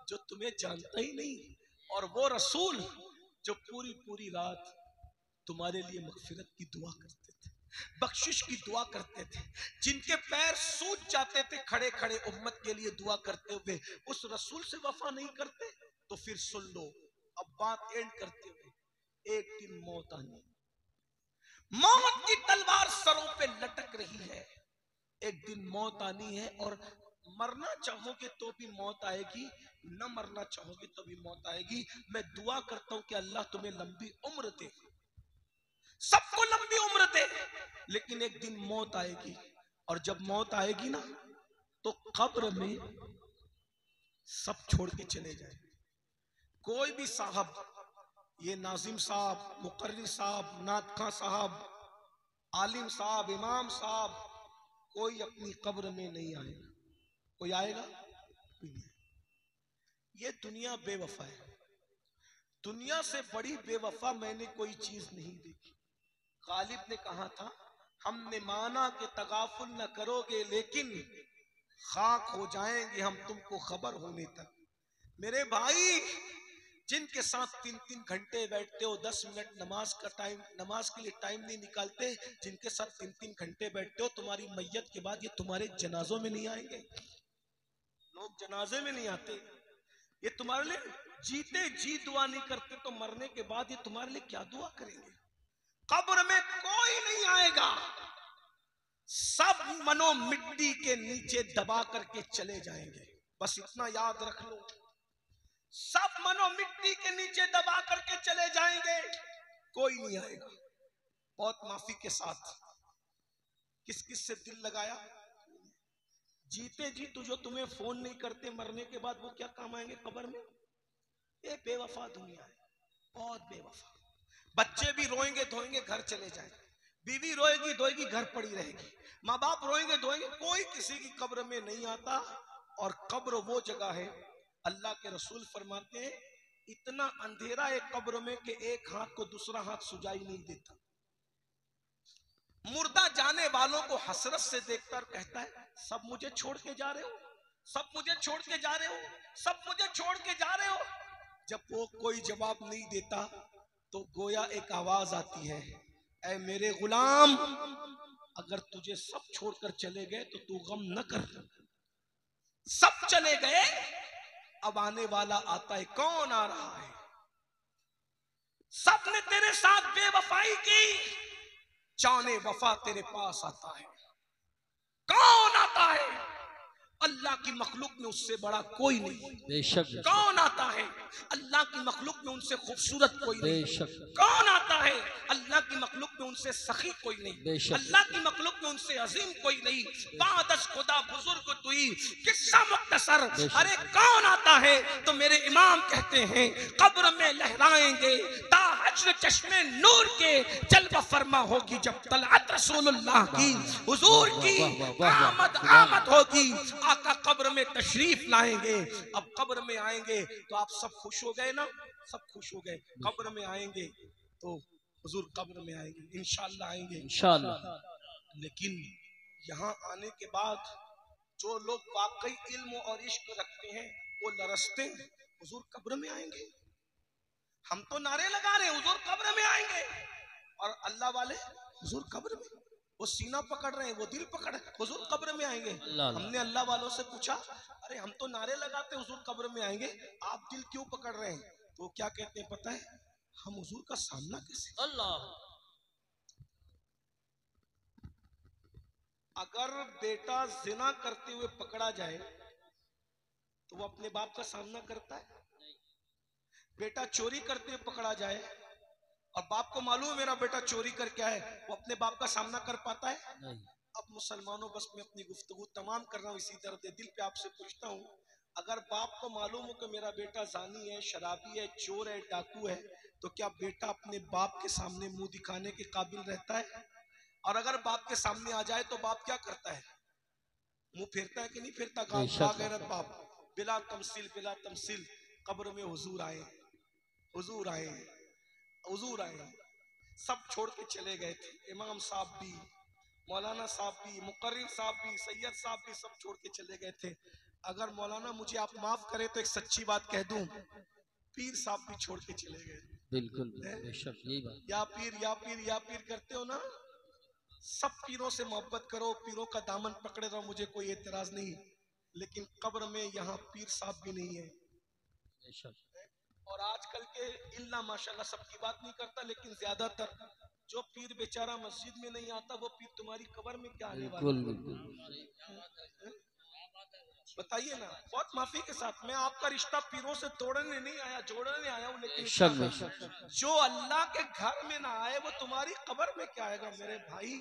जो तुम्हें जानता ही नहीं, और वो रसूल जो पूरी पूरी रात तुम्हारे लिए मगफिरत की दुआ करते थे, बख्शिश की दुआ करते थे, जिनके पैर सूज जाते थे खड़े खड़े उम्मत के लिए दुआ करते हुए, उस रसूल से वफा नहीं करते? तो फिर सुन लो, अब बात एंड करते हुए, एक दिन मौत आनी, मौत की तलवार सरों पे लटक रही है, एक दिन मौत आनी है। और मरना चाहोगे तो भी मौत आएगी, न मरना चाहोगे तो भी मौत आएगी। मैं दुआ करता हूं कि अल्लाह तुम्हें लंबी उम्र दे, सबको लंबी उम्र दे, लेकिन एक दिन मौत आएगी। और जब मौत आएगी ना, तो कब्र में सब छोड़ के चले जाए। कोई भी साहब, ये नाजिम साहब, मुकर्री साहब, नादखा साहब, आलिम साहब, इमाम साहब, कोई अपनी कब्र में नहीं आएगा। कोई आएगा? ये दुनिया बेवफा है। दुनिया से बड़ी बेवफा मैंने कोई चीज नहीं देखी। गालिब ने कहा था, हमने माना कि तगाफुल न करोगे, लेकिन खाक हो जाएंगे हम तुमको खबर होने तक। मेरे भाई, जिनके साथ 3-3 घंटे बैठते हो, 10 मिनट नमाज का टाइम, नमाज के लिए टाइम नहीं निकालते, जिनके साथ 3-3 घंटे बैठते हो, तुम्हारी मैयत के बाद ये तुम्हारे जनाजों में नहीं आएंगे। लोग जनाजे में नहीं आते, ये तुम्हारे लिए जीते जी दुआ नहीं करते, तो मरने के बाद ये तुम्हारे लिए क्या दुआ करेंगे? कब्र में कोई नहीं आएगा, सब मनो मिट्टी के नीचे दबा करके चले जाएंगे। बस इतना याद रख लो, सब मनो मिट्टी के नीचे दबा करके चले जाएंगे, कोई नहीं आएगा। बहुत माफी के साथ, किस किस से दिल लगाया? जीते जी तो जो तुम्हें फोन नहीं करते, मरने के बाद वो क्या काम आएंगे कब्र में? ये बेवफा दुनिया है, बहुत बेवफा। बच्चे भी रोएंगे धोएंगे घर चले जाएंगे, बीवी रोएगी धोएगी घर पड़ी रहेगी, माँ बाप रोएंगे धोएंगे, कोई किसी की कब्र में नहीं आता। और कब्र वो जगह है, अल्लाह के रसूल फरमाते हैं, इतना अंधेरा है कब्र में कि एक हाथ को दूसरा हाथ सुझाई नहीं देता। मुर्दा जाने वालों को हसरत से देखकर कहता है, सब मुझे छोड़ के जा रहे हो, सब मुझे छोड़ के जा रहे हो, सब मुझे छोड़ के जा रहे हो। जब वो कोई जवाब नहीं देता तो गोया एक आवाज आती है, ऐ मेरे गुलाम, अगर तुझे सब छोड़कर चले गए तो तू गम न कर, सब चले गए, अब आने वाला आता है, कौन आ रहा है? सबने तेरे साथ बेवफाई की, जाने वफा तेरे पास आता है। कौन आता है? अल्लाह की मखलूक में उससे बड़ा कोई नहीं। बेशक। कौन आता है? अल्लाह की मखलूक में उनसे खूबसूरत कोई नहीं। बेशक। कौन आता है? अल्लाह की मखलूक में उनसे सखी कोई नहीं। बेशक। अल्लाह की मखलूक में उनसे अजीम कोई नहीं। बादस खुदा बुजुर्ग तुई, किस्सा मुख्तसर। अरे कौन आता है? तो मेरे इमाम कहते हैं, कब्र में लहराएंगे ताहज्र चश्मे नूर के, जलवा फरमा होगी जब तलअत रसूलुल्लाह की, हुजूर की आमद होगी, आका कब्र में तशरीफ लाएंगे। अब कब्र में आएंगे तो आप सब खुश हो गए ना? सब खुश हो गए। कब्र में आएंगे तो हुजूर कब्र में आएंगे, इंशाअल्लाह आएंगे, इंशाअल्लाह। लेकिन यहाँ आने के बाद जो लोग वाकई इल्म और इश्क रखते हैं वो लरसते हैं, हुजूर कब्र में आएंगे। हम तो नारे लगा रहे हैं हुजूर कब्र में आएंगे, और अल्लाह वाले हुजूर कब्र में, वो सीना पकड़ रहे हैं, वो दिल पकड़, हुजूर कब्र में आएंगे। हमने अल्लाह वालों से पूछा, अरे हम तो नारे लगाते हुजूर कब्र में आएंगे, आप दिल क्यों पकड़ रहे हैं? तो क्या कहते हैं पता है? हम हुजूर का सामना कैसे? अल्लाह। अगर बेटा जिना करते हुए पकड़ा जाए तो वो अपने बाप का सामना करता है? बेटा चोरी करते हुए पकड़ा जाए और बाप को मालूम है मेरा बेटा चोरी करके आए, वो अपने बाप का सामना कर पाता है? नहीं। अब मुसलमानों, बस मैं अपनी गुफ्तगू तमाम कर रहा हूँ इसी दर्द दिल पे आपसे पूछता हूँ, अगर बाप को मालूम हो कि मेरा बेटा जानी है, शराबी है, चोर है, डाकू है, तो क्या बेटा अपने बाप के सामने मुंह दिखाने के काबिल रहता है? और अगर बाप के सामने आ जाए तो बाप क्या करता है? मुंह फेरता है कि नहीं फेरता? गैरत बाप, बिला तमसील, बिला तमसील कब्र में हुजूर आए, हुजूर आए, हुजूर आए। सब छोड़ के चले गए थे, इमाम साहब भी, मौलाना साहब भी, मुकर्रिर साहब भी, सैयद साहब भी, सब छोड़ के चले गए थे। अगर मौलाना मुझे आप माफ करें तो एक सच्ची बात कह दूं, पीर साहब भी छोड़ के चले गए। बिल्कुल बेशक यही बात। या पीर या पीर या पीर करते हो ना, सब पीरों से मोहब्बत करो, पीरों का दामन पकड़े रहो, मुझे कोई एतराज नहीं, लेकिन कब्र में यहाँ पीर साहब भी नहीं है। और आजकल के इल्ला माशाल्लाह सबकी बात नहीं करता, लेकिन ज्यादातर जो पीर बेचारा मस्जिद में नहीं आता, वो पीर तुम्हारी कब्र में क्या आने वाला है? बताइए ना। बहुत माफी के साथ, मैं आपका रिश्ता पीरों से तोड़ने नहीं आया, जोड़ने आया हूँ, लेकिन जो अल्लाह के घर में ना आए वो तुम्हारी कब्र में क्या आएगा मेरे भाई।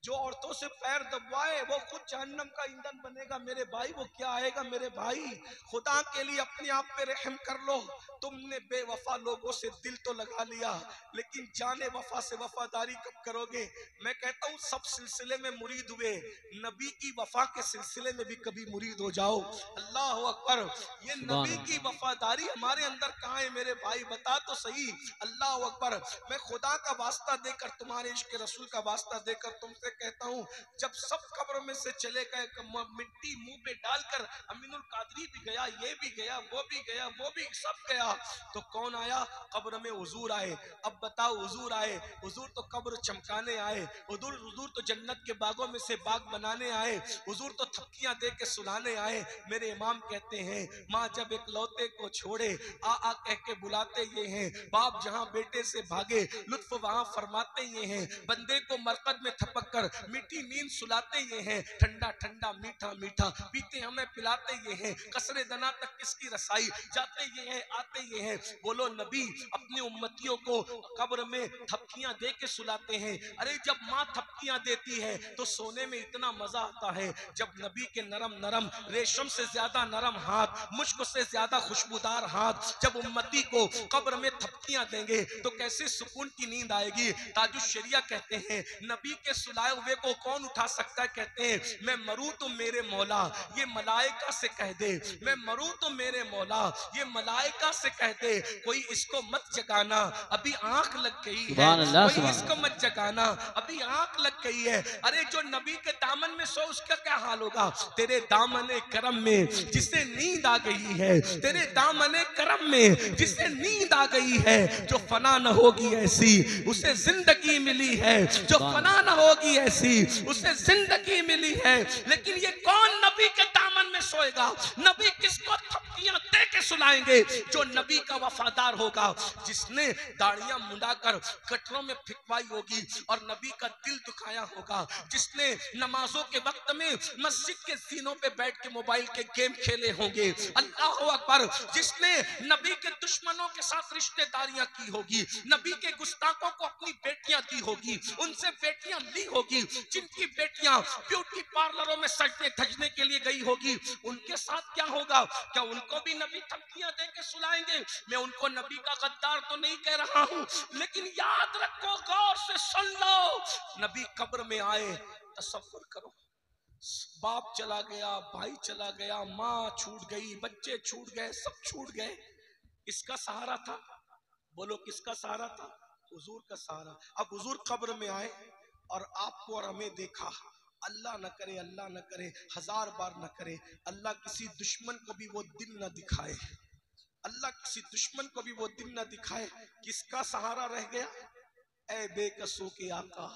जो औरतों से पैर दबवाए वो खुद जहन्नम का ईंधन बनेगा मेरे भाई, वो क्या आएगा मेरे भाई। खुदा के लिए अपने आप पे रहम कर लो। तुमने बेवफा लोगों से दिल तो लगा लिया, लेकिन जाने वफा से वफादारी कब करोगे। मैं कहता हूँ सब सिलसिले में मुरीद हुए, नबी की वफा के सिलसिले में भी कभी मुरीद हो जाओ। अल्लाह अकबर। ये नबी की वफादारी हमारे अंदर कहाँ है मेरे भाई, बता तो सही। अल्लाह अकबर। मैं खुदा का वास्ता देकर, तुम्हारे इश्क रसूल का वास्ता देकर तुमसे कहता हूँ, जब सब कब्र में से चले गए, मिट्टी मुंह पे डालकर अमीनुल कादरी भी गया, ये भी गया, वो भी गया, वो भी सब गया, तो कौन आया कब्र में? हुजूर आए। अब बताओ, हुजूर आए, हुजूर तो कब्र चमकाने आए, हुजूर तो जन्नत के बागों में से बाग बनाने आए, हुजूर तो थपकियां दे के सुलाने आए। मेरे इमाम कहते हैं, माँ जब एक लौते को छोड़े आ आ कह के बुलाते ये हैं, बाप जहां बेटे से भागे लुत्फ वहां फरमाते ये हैं, बंदे को मरकद में थपक कर मीठी नींद सुलाते ये हैं, ठंडा ठंडा मीठा मीठा पीते हमें पिलाते ये हैं, कसरे दना तक किसकी रसाई जाते ये हैं, आते ये हैं। बोलो नबी अपनी उम्मतियों को कब्र में थपकियां दे के सुलाते हैं। अरे जब माँ थपकियां देती है तो सोने में इतना मजा आता है, जब नबी के नरम नरम रेशम से ज्यादा नरम हाथ, मुश्क से ज्यादा खुशबूदार हाथ जब उम्मती को कब्र में थपकियां देंगे तो कैसे सुकून की नींद आएगी। ताजुश शरिया कहते हैं, नबी के सुलाए हुए को कौन उठा सकता है। कहते हैं, मैं मरूं तो मेरे मौला ये मलाइका से कह दे, मैं मरूं तो मेरे मौला ये मलाइका से कह दे, कोई इसको मत जगाना अभी आंख लग गई है, कोई इसको मत जगाना अभी आंख लग गई है। अरे जो नबी के दामन में सो उसका क्या हाल होगा। तेरे दामन करम में जिसे नींद आ गई है, तेरे दामन करम में जिसे नींद आ गई है, जो फना न होगी ऐसी उसे जिंदगी मिली है, जो फना न होगी ऐसी उसे जिंदगी मिली है। लेकिन ये कौन नबी के दामन में सोएगा। नबी किसको थपकियां दे के सुलाएंगे। जो नबी का वफादार होगा, जिसने दाढ़ियां मुंडाकर कटरों में फिकवाई होगी और नबी का दिल दुखाया होगा, जिसने नमाजों के वक्त में मस्जिद के सीनों पे बैठ के मोबाइल के गेम खेले होंगे, अल्लाह अकबर, जिसने नबी के दुश्मनों के साथ रिश्तेदारियां की होगी, नबी के गुस्ताखों को अपनी बेटियां दी होगी, उनसे बेटियां ली होगी, जिनकी बेटियां ब्यूटी पार्लरों में सजने धजने के लिए गई होगी, उनके साथ क्या होगा। क्या उनको भी नबी थपकियां दे के सुलाएंगे। मैं उनको नबी का गद्दार तो नहीं कह रहा हूं, लेकिन याद रखो, गौर से सुन लो, नबी कब्र में आए, तसव्वुर करो, बाप चला गया, भाई चला गया, माँ छूट गई, बच्चे छूट गए, सब छूट गए, किसका सहारा था। बोलो किसका सहारा था। हुजूर का सहारा। अब हुजूर कब्र में आए और आपको और हमें देखा। अल्लाह न करे, अल्लाह न करे, हजार बार न करे, अल्लाह किसी दुश्मन को भी वो दिन न दिखाए, अल्लाह किसी दुश्मन को भी वो दिन न दिखाए। किसका सहारा रह गया। ऐ बेकसों के आका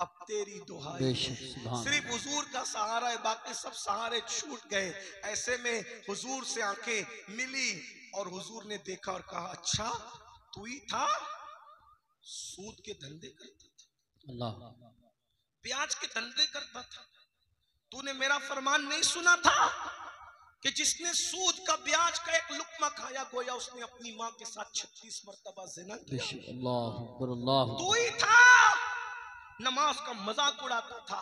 अब तेरी दुहाई, सिर्फ हुजूर का सहारा है, बाकी सब सहारे छूट गए। ऐसे में हुजूर से आंखें मिली और हुजूर ने देखा और कहा, अच्छा तू ही था, सूद के धंधे करता था, अल्लाह प्याज के धंधे करता था, तूने मेरा फरमान नहीं सुना था कि जिसने सूद का ब्याज का एक लुकमा खाया, गोया उसने अपनी माँ के साथ 36 मर्तबा ज़िना किया। अल्लाह तू ही था, नमाज का मजाक उड़ाता था,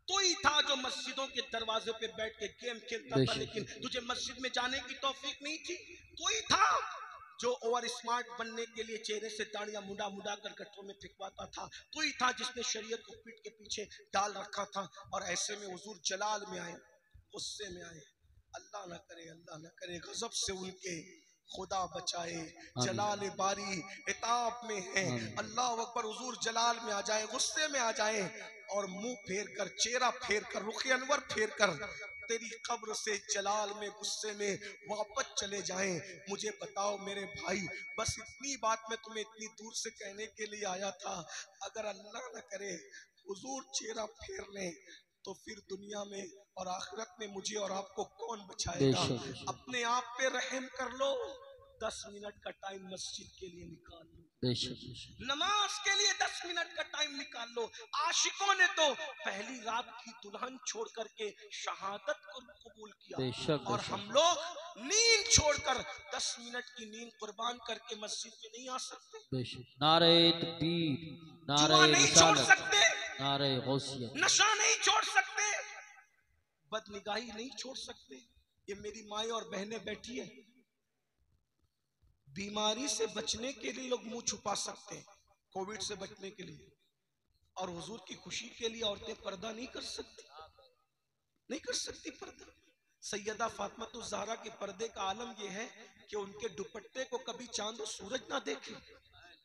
तू ही था जो मस्जिदों के दरवाजे पे बैठ के गेम खेलता था, लेकिन तुझे मस्जिद में जाने की तौफीक नहीं थी। तू ही था जो ओवर स्मार्ट बनने के लिए चेहरे से दाढ़ियां मुड़ा मुड़ा कर गठरों में फिकवाता था। तू ही था जिसने शरीयत को पीठ के पीछे डाल रखा था। और ऐसे में हुजूर जलाल में आए, गुस्से में आए, अल्लाह न करे, अल्लाह न करे, गजब से उनके खुदा बचाए, जलाल बारी इताब में है, अल्लाह अकबर। हुजूर जलाल में आ जाए, गुस्से में आ जाए और मुंह फेर कर, चेहरा फेर कर, रुख अनवर फेर कर तेरी कब्र से जलाल में गुस्से में वापस चले जाएं। मुझे बताओ मेरे भाई, बस इतनी बात मैं तुम्हें इतनी दूर से कहने के लिए आया था। अगर अल्लाह न करे हुजूर चेहरा फेर लें तो फिर दुनिया में और आखिरत में मुझे और आपको कौन बचाएगा। बेशक बेशक अपने आप पे रहम कर लो। 10 मिनट का टाइम मस्जिद के लिए निकाल लो, बेशक बेशक नमाज के लिए 10 मिनट का टाइम निकाल लो। आशिकों ने तो पहली रात की दुल्हन छोड़ करके शहादत को कबूल किया, बेशक और हम लोग नींद छोड़कर 10 मिनट की नींद कुर्बान करके मस्जिद में नहीं आ सकते। बेशक। नारे तकबीर, नारे जुआ नहीं छोड़ रिसालत, सकते, नारे गौसियत, नशा नहीं छोड़ सकते, बदनिगाही नहीं छोड़ सकते। ये मेरी माएं और बहनें बैठी है, बीमारी से बचने के लिए लोग मुंह छुपा सकते हैं, कोविड से बचने के लिए, और हुजूर की खुशी के लिए औरतें पर्दा नहीं कर सकती, नहीं कर सकती पर्दा। सैयदा फातिमा ज़हरा के पर्दे का आलम यह है कि उनके दुपट्टे को कभी चांद और सूरज ना देखे,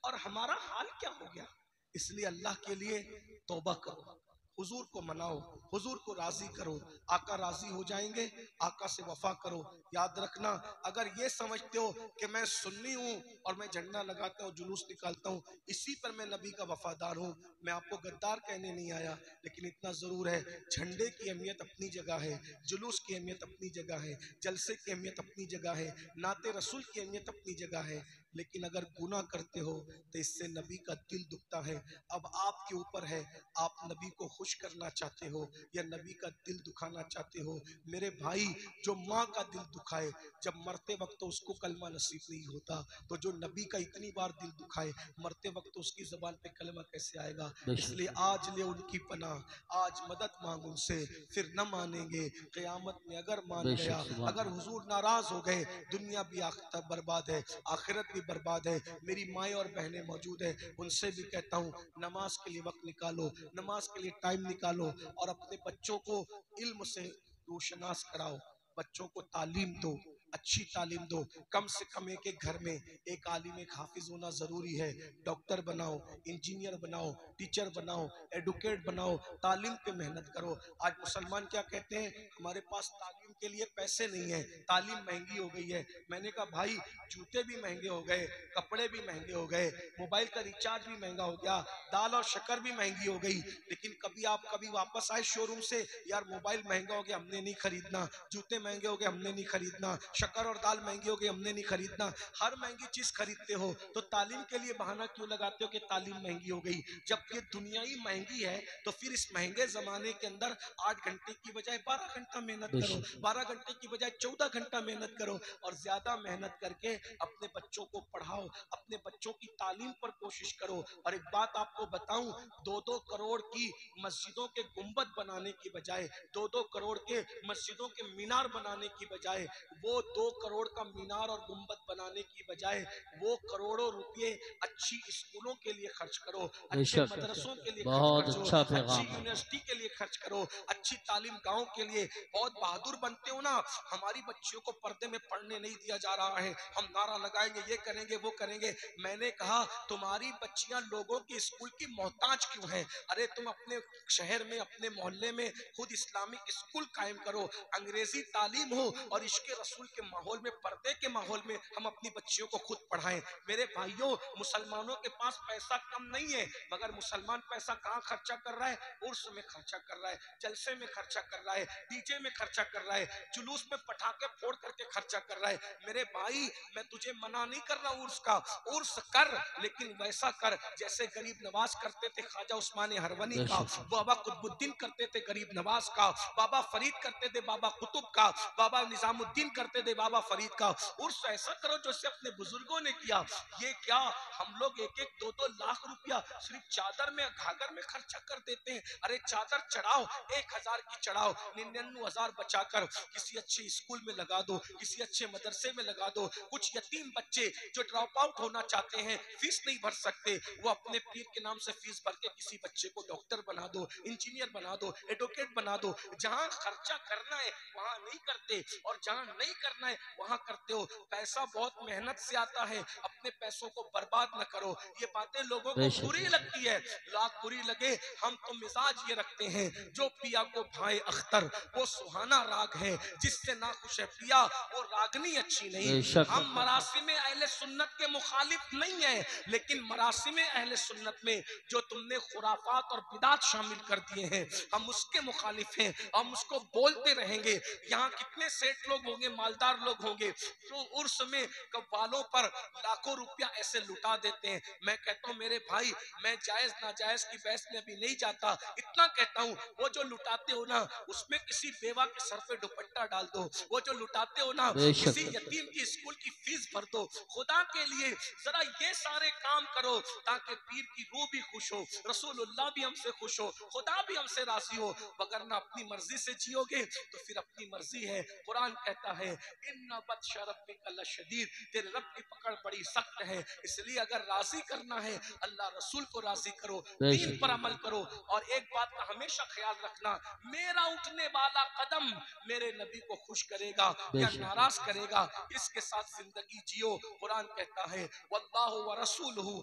और हमारा हाल क्या हो गया। इसलिए अल्लाह के लिए तौबा करो, हुजूर को मनाओ, हुजूर को राजी करो, आका राजी हो जाएंगे। आका से वफा करो। याद रखना, अगर ये समझते हो कि मैं सुन्नी हूँ और मैं झंडा लगाता हूँ, जुलूस निकालता हूँ, इसी पर मैं नबी का वफादार हूँ, मैं आपको गद्दार कहने नहीं आया, लेकिन इतना जरूर है, झंडे की अहमियत अपनी जगह है, जुलूस की अहमियत अपनी जगह है, जलसे की अहमियत अपनी जगह है, नाते रसूल की अहमियत अपनी जगह है। लेकिन अगर गुनाह करते हो तो इससे नबी का दिल दुखता है। अब आपके ऊपर है, आप नबी को खुश करना चाहते हो या नबी का दिल दुखाना चाहते हो। मेरे भाई, जो माँ का दिल दुखाए जब मरते वक्त तो उसको कलमा नसीब नहीं होता, तो जो नबी का इतनी बार दिल दुखाए मरते वक्त तो उसकी जबान पे कलमा कैसे आएगा। इसलिए आज ले उनकी पनाह, आज मदद मांग उनसे, फिर न मानेंगे क़यामत में अगर मान गया। अगर हुजूर नाराज हो गए दुनिया भी बर्बाद है, आखिरत भी बर्बाद है। मेरी माएँ और बहनें मौजूद है, उनसे भी कहता हूँ नमाज के लिए वक्त निकालो, नमाज के लिए टाइम निकालो, और अपने बच्चों को इल्म से रोशनास कराओ, बच्चों को तालीम दो, अच्छी तालीम दो। कम से कम एक एक घर में एक आलिम एक हाफिज होना जरूरी है। डॉक्टर बनाओ, इंजीनियर बनाओ, टीचर बनाओ, एडवोकेट बनाओ, तालीम पे मेहनत करो। आज मुसलमान क्या कहते हैं, हमारे पास तालीम के लिए पैसे नहीं है, तालीम महंगी हो गई है। मैंने कहा भाई, जूते भी महंगे हो गए, कपड़े भी महंगे हो गए, मोबाइल का रिचार्ज भी महंगा हो गया, दाल और शक्कर भी महंगी हो गई, लेकिन कभी वापस आए शोरूम से, यार मोबाइल महंगा हो गया हमने नहीं खरीदना, जूते महंगे हो गए हमने नहीं खरीदना, शक्कर और दाल महंगी हो गई हमने नहीं खरीदना। हर महंगी चीज खरीदते हो तो तालीम के लिए बहाना क्यों लगाते हो कि तालीम महंगी हो गई। जब ये दुनिया ही महंगी है तो फिर इस महंगे जमाने के अंदर 8 घंटे की बजाय 12 घंटा मेहनत करो, 12 घंटे की बजाय 14 घंटा मेहनत करो, और ज्यादा मेहनत करके अपने बच्चों को पढ़ाओ, अपने बच्चों की तालीम पर कोशिश करो। और एक बात आपको बताऊं, 2-2 करोड़ की मस्जिदों के गुंबद बनाने की बजाय, 2-2 करोड़ के मस्जिदों के मीनार बनाने की बजाय, वो 2 करोड़ का मीनार और गुंबद बनाने की बजाय वो करोड़ों रुपए अच्छी स्कूलों के लिए खर्च करो, अच्छे मदरसों के लिए खर्च करो, अच्छी यूनिवर्सिटी के लिए खर्च करो, अच्छी तालीम गाँव के लिए। बहुत बहादुर बनते हो ना, हमारी बच्चियों को पर्दे में पढ़ने नहीं दिया जा रहा है, हम नारा लगाएंगे, ये करेंगे वो करेंगे। मैंने कहा तुम्हारी बच्चियां लोगों की स्कूल की मोहताज क्यों हैं? अरे तुम अपने शहर में, अपने मोहल्ले में खुद इस्लामिक स्कूल कायम करो, अंग्रेजी तालीम हो, और इश्क़ रसूल के माहौल में, पर्दे के माहौल में हम अपनी बच्चियों को खुद पढ़ाएं। मेरे भाइयों, मुसलमानों के पास पैसा कम नहीं है, मगर मुसलमान पैसा कहाँ खर्चा कर रहा है? उर्स में खर्चा कर रहा है, जलसे में खर्चा कर रहा है, डीजे में खर्चा कर रहा है, जुलूस में पटाखे फोड़ करके खर्चा कर रहा है। मेरे भाई, मैं तुझे मना नहीं कर रहा उर्स का, उर्स कर, लेकिन वैसा कर जैसे गरीब नवाज करते थे, ख्वाजा उस्मान हरवनी का, बाबा कुतुबुद्दीन करते थे गरीब नवाज का, बाबा फरीद करते थे बाबा कुतुब का, बाबा निजामुद्दीन करते थे बाबा फरीद का। उर्स ऐसा करो जैसे अपने बुजुर्गों ने किया। ये क्या, हम लोग 1-1, 2-2 लाख रुपया सिर्फ चादर में, घाघर में खर्चा कर देते हैं। अरे चादर चढ़ाओ, 1000 की चढ़ाओ, 99,000 बचाकर किसी अच्छे स्कूल में लगा दो, किसी अच्छे मदरसे में लगा दो। कुछ यतीम बच्चे जो ड्रॉप आउट होना चाहते हैं, फीस नहीं भर सकते, वो अपने पीर के नाम से फीस भर के किसी बच्चे को डॉक्टर बना दो, इंजीनियर बना दो, एडवोकेट बना दो। जहां खर्चा करना है वहां नहीं करते, और जहां नहीं करना है वहां करते हो। पैसा बहुत मेहनत से आता है, अपने पैसों को बर्बाद न करो। ये बातें लोगों को बेशक। बुरी लगती है, लाख बुरी लगे, हम तो मिजाज ये रखते हैं, जो पिया को भाई अख्तर वो सुहाना राग है, जिससे ना खुश है पिया वो रागनी अच्छी नहीं। बेशक। हम मरासिम अहले सुन्नत के मुखालिफ नहीं है, लेकिन मरासिम अहले सुन्नत में जो तुमने खुराफात और बिदात शामिल कर दिए हैं, हम उसके मुखालिफ हैं, हम उसको बोलते रहेंगे। यहाँ कितने सेठ लोग होंगे, मालदार लोग होंगे जो उर्स में कव्वालों पर लाखों रुपया ऐसे लुटा देते हैं। मैं कहता हूँ मेरे भाई, मैं जायज नाजायज की बहस में अभी नहीं जाता, इतना कहता हूँ वो जो लुटाते हो ना, उसमें किसी बेवा के सर पे दुपट्टा डाल दो। वो जो लुटाते हो ना, बेशक। किसी यतीम की स्कूल की फीस भर दो। खुदा के लिए जरा ये सारे काम करो ताकि पीर की रूह भी खुश हो, रसूलुल्लाह भी हमसे खुश हो, खुदा भी हमसे राजी हो। अगर ना अपनी मर्जी से जियोगे तो फिर अपनी मर्जी है। कुरान कहता है इन्ना बत्शा रब्बिका लशदीद, तेरे रब की पकड़ बड़ी सख्त है। इसलिए अगर राजी करना है अल्लाह रसूल को राजी करो, दीन पर अमल करो। और एक बात का हमेशा ख्याल रखना, मेरा उठने वाला कदम मेरे नबी को खुश करेगा या नाराज करेगा, इसके साथ जिंदगी जियो। कुरान कहता है वल्लाहु व रसूलुहु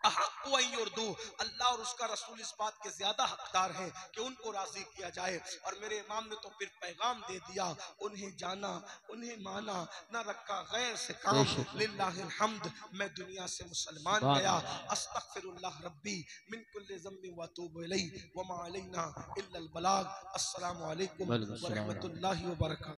अल्लाह और उसका रसूल इस बात के ज्यादा हकदार हैं कि उनको राजी किया जाए। और मेरे इमाम ने तो फिर पैगाम दे दिया, उन्हें जाना उन्हें माना, न रखा गैर से काम, लिल्लाहिल हम्द। मैं दुनिया से मुसलमान गया, अस्तगफिरुल्लाह रब्बी मिन कुल्लि ज़म्बिन व अतूबु इलैहि व मा अलैना इल्लल बलाग। अस्सलामु अलैकुम व रहमतुल्लाहि व बरकातहू।